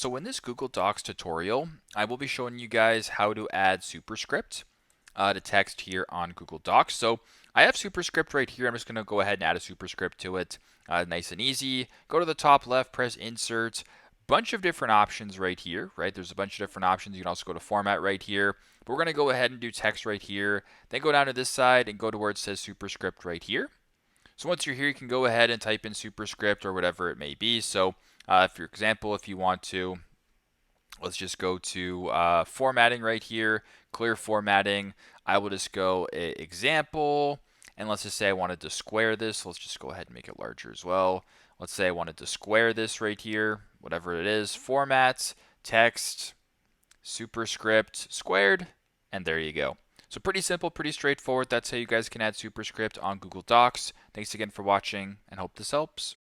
So in this Google Docs tutorial, I will be showing you guys how to add Superscript to text here on Google Docs. So I have Superscript right here. I'm just going to go ahead and add a Superscript to it. Nice and easy. Go to the top left, press Insert. Bunch of different options right here, right? There's a bunch of different options. You can also go to Format right here. But we're going to go ahead and do text right here. Then go down to this side and go to where it says Superscript right here. So once you're here, you can go ahead and type in Superscript or whatever it may be. So for example, if you want to, let's just go to formatting right here, clear formatting. I will just go example, and let's just say I wanted to square this. Let's just go ahead and make it larger as well. Let's say I wanted to square this right here, whatever it is, format, text, superscript, squared, and there you go. So pretty simple, pretty straightforward. That's how you guys can add Superscript on Google Docs. Thanks again for watching, and hope this helps.